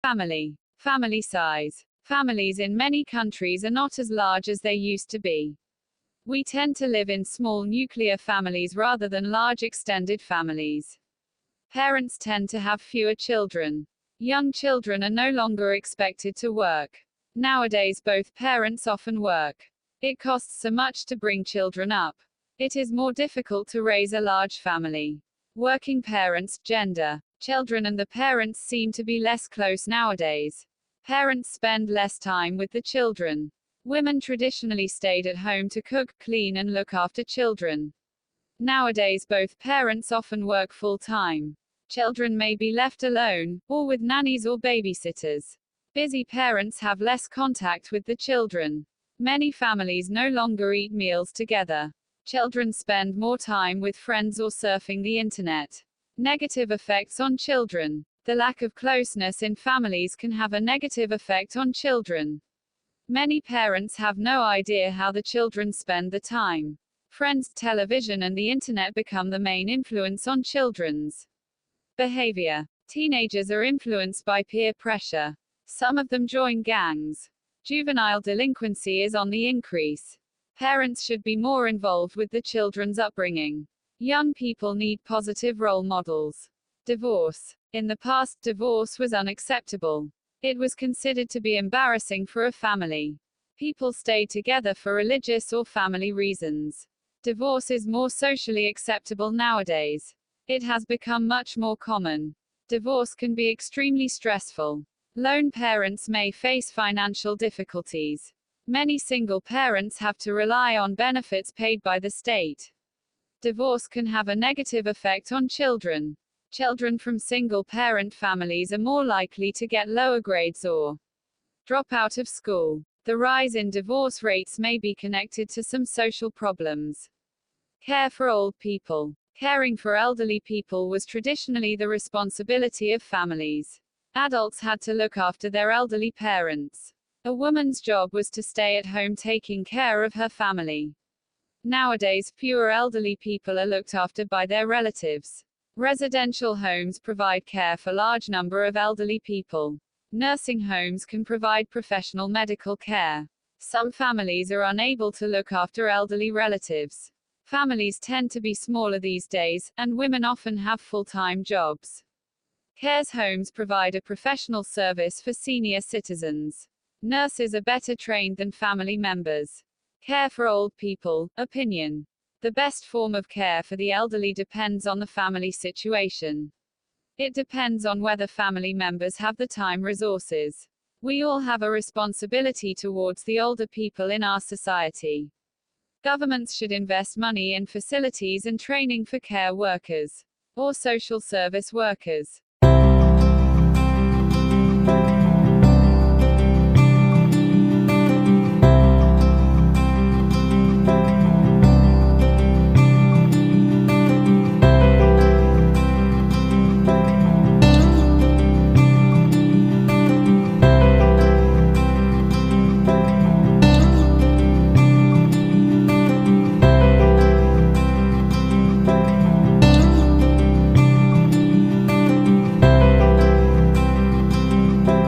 Family. Family size. Families in many countries are not as large as they used to be. We tend to live in small nuclear families rather than large extended families. Parents tend to have fewer children. Young children are no longer expected to work. Nowadays, both parents often work. It costs so much to bring children up. It is more difficult to raise a large family. Working parents, gender, children, and the parents seem to be less close nowadays. Parents spend less time with the children. Women traditionally stayed at home to cook, clean, and look after children. Nowadays, both parents often work full-time. Children may be left alone, or with nannies or babysitters. Busy parents have less contact with the children. Many families no longer eat meals together. Children spend more time with friends or surfing the internet. Negative effects on children. The lack of closeness in families can have a negative effect on children. Many parents have no idea how the children spend the time. Friends, television, and the internet become the main influence on children's behavior. Teenagers are influenced by peer pressure. Some of them join gangs. Juvenile delinquency is on the increase. Parents should be more involved with the children's upbringing. Young people need positive role models. Divorce. In the past, divorce was unacceptable. It was considered to be embarrassing for a family. People stayed together for religious or family reasons. Divorce is more socially acceptable nowadays. It has become much more common. Divorce can be extremely stressful. Lone parents may face financial difficulties. Many single parents have to rely on benefits paid by the state. Divorce can have a negative effect on children. Children from single-parent families are more likely to get lower grades or drop out of school. The rise in divorce rates may be connected to some social problems. Care for old people. Caring for elderly people was traditionally the responsibility of families. Adults had to look after their elderly parents. A woman's job was to stay at home taking care of her family. Nowadays, fewer elderly people are looked after by their relatives. Residential homes provide care for a large number of elderly people. Nursing homes can provide professional medical care. Some families are unable to look after elderly relatives. Families tend to be smaller these days, and women often have full-time jobs. Care homes provide a professional service for senior citizens. Nurses are better trained than family members. Care for old people. Opinion. The best form of care for the elderly depends on the family situation. It depends on whether family members have the time resources. We all have a responsibility towards the older people in our society. Governments should invest money in facilities and training for care workers or social service workers.